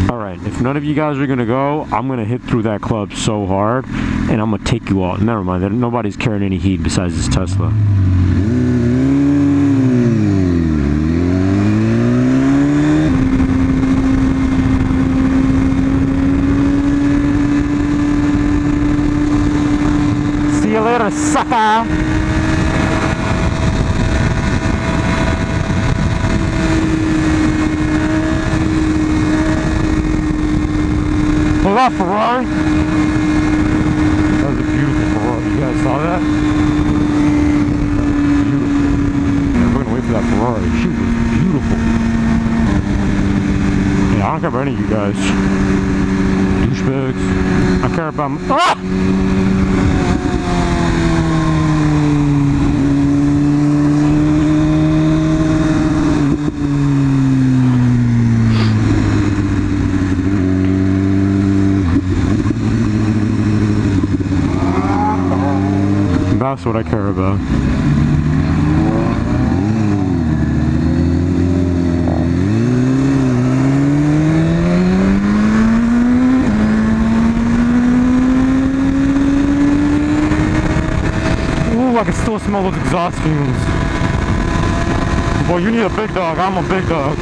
Alright, if none of you guys are gonna go, I'm gonna hit through that club so hard, and I'm gonna take you out. Never mind, nobody's carrying any heat besides this Tesla. See you later, sucker! Look out, Ferrari! That was a beautiful Ferrari. You guys saw that? Beautiful. Yeah, we're gonna wait for that Ferrari. She was beautiful. Yeah, I don't care about any of you guys. Douchebags. I care about my... Ah! That's what I care about. Ooh, I can still smell those exhaust fumes. Boy, you need a big dog. I'm a big dog.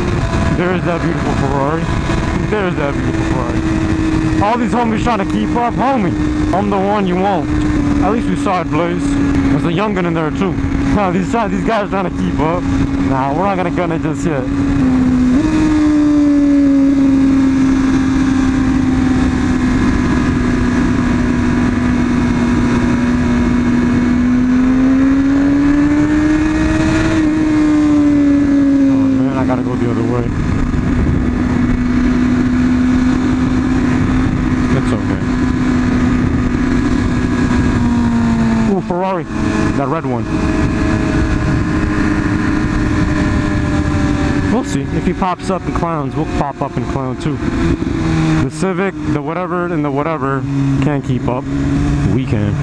There's that beautiful Ferrari. There's that beautiful Ferrari. All these homies trying to keep up, homie. I'm the one you want. At least we saw it, Blaze. There's a young'un in there too. No, these guys trying to keep up. Nah, we're not gonna gun it just yet. Oh man, I gotta go the other way. It's okay. Ooh, Ferrari. That red one. We'll see. If he pops up and clowns, we'll pop up and clown too. The Civic, the whatever, and the whatever can't keep up. We can.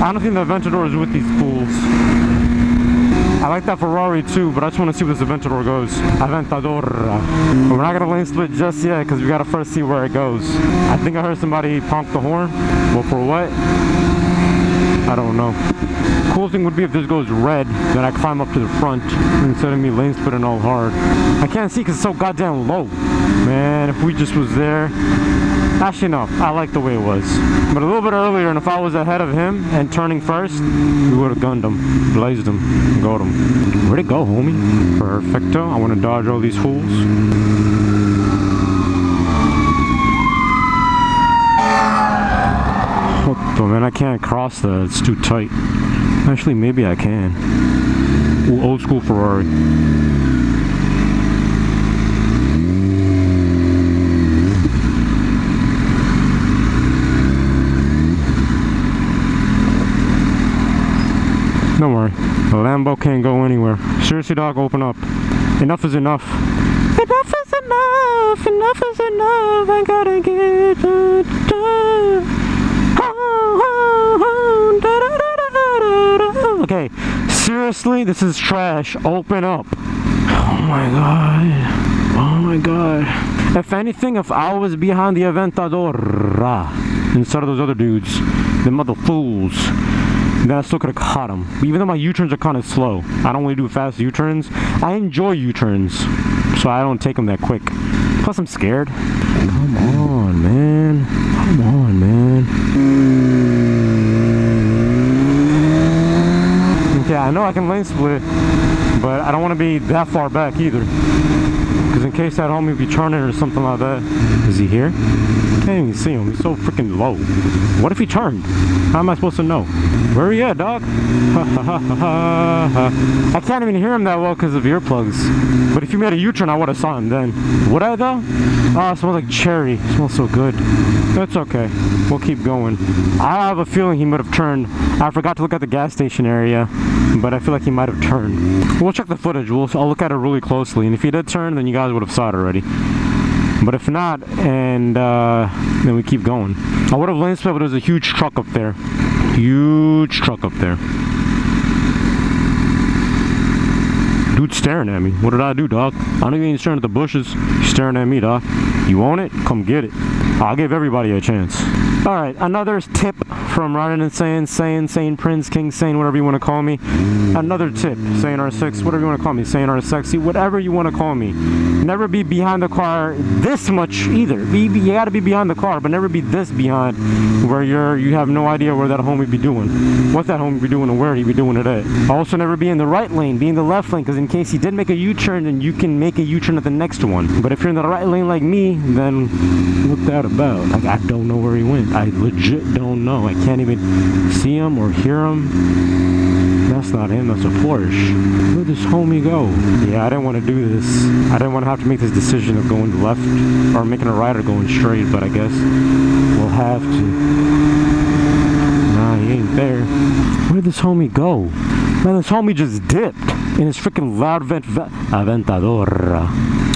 I don't think the Aventador is with these fools. I like that Ferrari too, but I just want to see where this Aventador goes. Aventador. We're not going to lane split just yet because we got to first see where it goes. I think I heard somebody honk the horn. Well, for what? I don't know. Cool thing would be if this goes red, then I climb up to the front instead of me lane splitting all hard. I can't see because it's so goddamn low. Man, if we just was there. Actually, no. I like the way it was. But a little bit earlier, and if I was ahead of him and turning first, we would have gunned him, blazed him, got him. Where'd it go, homie? Perfecto. I want to dodge all these fools. Oh, man, I can't cross that. It's too tight. Actually, maybe I can. Ooh, old school Ferrari. Don't worry, the Lambo can't go anywhere. Seriously, dog, open up. Enough is enough. Enough is enough. Enough is enough. I gotta get okay, seriously, this is trash. Open up. Oh my god. Oh my god. If anything, if I was behind the Aventador instead of those other dudes, the mother fools, then I still could have caught him. Even though my U-turns are kind of slow. I don't really do fast U-turns. I enjoy U-turns, so I don't take them that quick. Plus, I'm scared. Come on, man. Come on, man. Okay, I know I can lane split, but I don't want to be that far back either. Because in case that homie be turning or something like that. Is he here? I can't even see him. He's so freaking low. What if he turned? How am I supposed to know? Where are you at, dog? I can't even hear him that well because of earplugs. But if he made a U-turn, I would have saw him then. Would I though? Oh, it smells like cherry. It smells so good. That's okay. We'll keep going. I have a feeling he might have turned. I forgot to look at the gas station area, but I feel like he might have turned. We'll check the footage. I'll look at it really closely, and if he did turn, then you guys would have saw it already. But if not, and then we keep going. I would have lane split, but there's a huge truck up there. Huge truck up there. Dude's staring at me. What did I do, dog? I know you ain't staring at the bushes. You're staring at me, dog. You want it? Come get it. I'll give everybody a chance. Alright, another tip from Riding Insane, Sane, Prince, King Sane, whatever you want to call me. Another tip, Sane R6, whatever you want to call me, Sane R Sexy, whatever you want to call me. Never be behind the car this much either. You gotta be behind the car, but never be this behind where you have no idea where that homie be doing. What that homie be doing and where he be doing it at. Also never be in the right lane, be in the left lane, because in case he did make a U-turn, then you can make a U-turn at the next one. But if you're in the right lane like me, then what that about? Like, I don't know where he went. I legit don't know. I can't even see him or hear him. That's not him, that's a Porsche. Where'd this homie go? Yeah, I didn't want to do this. I didn't want to have to make this decision of going left or making a right or going straight, but I guess we'll have to. Nah, he ain't there. Where'd this homie go? Man, this homie just dipped in his freaking loud Aventador.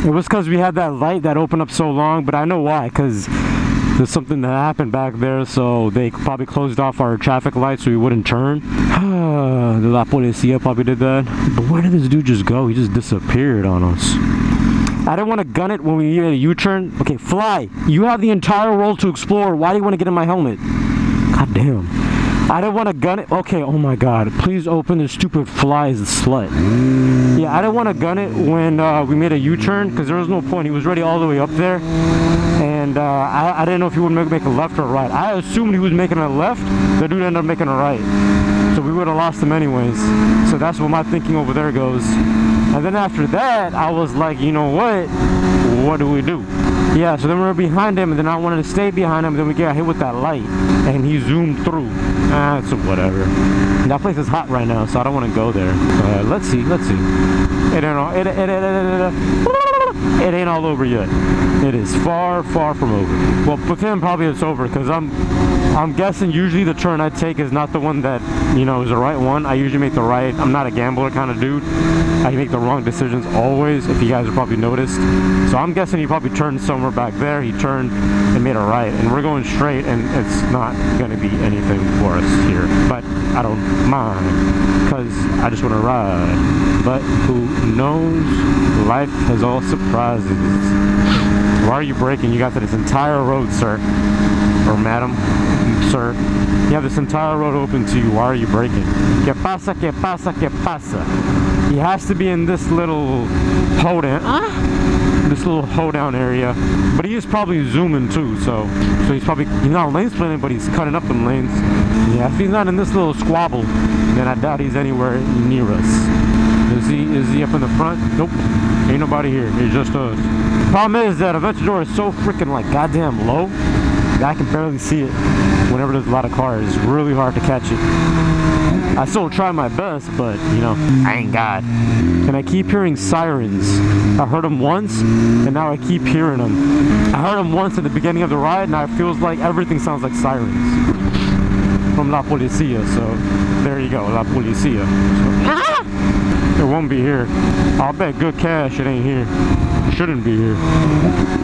It was because we had that light that opened up so long, but I know why, because there's something that happened back there, so they probably closed off our traffic lights so we wouldn't turn. The La Policía probably did that. But where did this dude just go? He just disappeared on us. I didn't want to gun it when we made a U-turn. Okay, fly. You have the entire world to explore. Why do you want to get in my helmet? God damn. I didn't want to gun it. Okay, oh my god. Please open this stupid fly's slut. Yeah, I didn't want to gun it when we made a U-turn because there was no point. He was already all the way up there. And I didn't know if he would make a left or a right. I assumed he was making a left. The dude ended up making a right. So we would have lost him anyways. So that's what my thinking over there goes. And then after that, I was like, you know what? What do we do? Yeah, so then we were behind him, and then I wanted to stay behind him, and then we got hit with that light, and he zoomed through. So whatever. That place is hot right now, so I don't want to go there. Let's see. It ain't all over yet. It is far from over. Well, with him, probably it's over, because I'm guessing usually the turn I take is not the one that, you know, is the right one. I usually make the right. I'm not a gambler kind of dude. I make the wrong decisions always, if you guys have probably noticed. So I'm guessing he probably turned somewhere back there. He turned and made a right, and we're going straight, and it's not going to be anything for us here. But I don't mind, because I just want to ride. But who knows? Life has all surprises. Why are you braking? You got this entire road, sir. Or madam. Sir. You have this entire road open to you. Why are you braking? Que pasa, que pasa, que pasa. He has to be in this little hold-down. This little hold-down area. But he is probably zooming too, so he's not lane splitting, but he's cutting up them lanes. Yeah, if he's not in this little squabble, then I doubt he's anywhere near us. Is he up in the front? Nope. Ain't nobody here. It's just us. Problem is that Aventador is so freaking like goddamn low that I can barely see it whenever there's a lot of cars. It's really hard to catch it. I still try my best, but you know, I ain't God. And I keep hearing sirens. I heard them once, and now I keep hearing them. I heard them once at the beginning of the ride, and it feels like everything sounds like sirens. From La Policía, so there you go, La Policía. So, it won't be here. I'll bet good cash it ain't here. Shouldn't be here.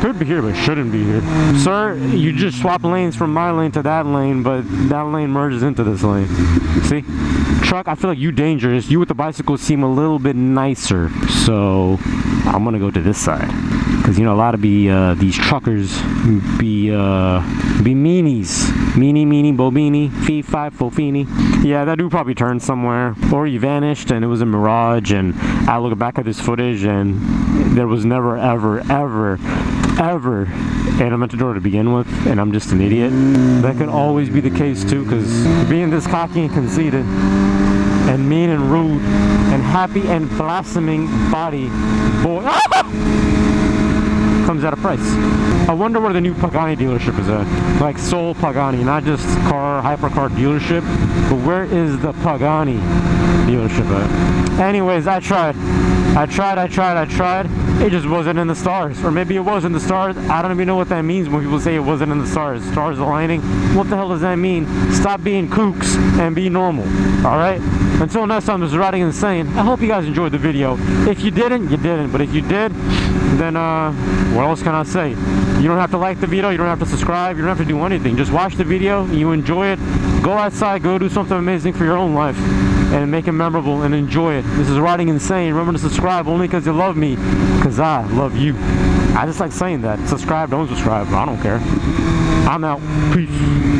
Could be here, but shouldn't be here. Sir, you just swap lanes from my lane to that lane, but that lane merges into this lane. See? Truck, I feel like you dangerous. You with the bicycle seem a little bit nicer. So, I'm gonna go to this side. Because, you know, a lot of these truckers be meanies. Meanie, bobini, fee-fi, fofini. Yeah, that dude probably turned somewhere. Or he vanished and it was a mirage, and I look back at this footage and there was never, ever an Aventador to begin with, and I'm just an idiot. That could always be the case too, because being this cocky and conceited and mean and rude and happy and blossoming body boy comes at a price. I wonder where the new Pagani dealership is at. Like Soul Pagani, not just hypercar dealership, but where is the Pagani dealership at? Anyways, I tried. It just wasn't in the stars. Or maybe it was in the stars. I don't even know what that means when people say it wasn't in the stars. Stars aligning. What the hell does that mean? Stop being kooks and be normal. Alright? Until next time, this is Riding Insane. I hope you guys enjoyed the video. If you didn't, you didn't. But if you did, then what else can I say? You don't have to like the video, you don't have to subscribe, you don't have to do anything. Just watch the video, you enjoy it, go outside, go do something amazing for your own life, and make it memorable and enjoy it. This is Riding Insane. Remember to subscribe only because you love me, because I love you. I just like saying that. Subscribe, don't subscribe, I don't care. I'm out. Peace.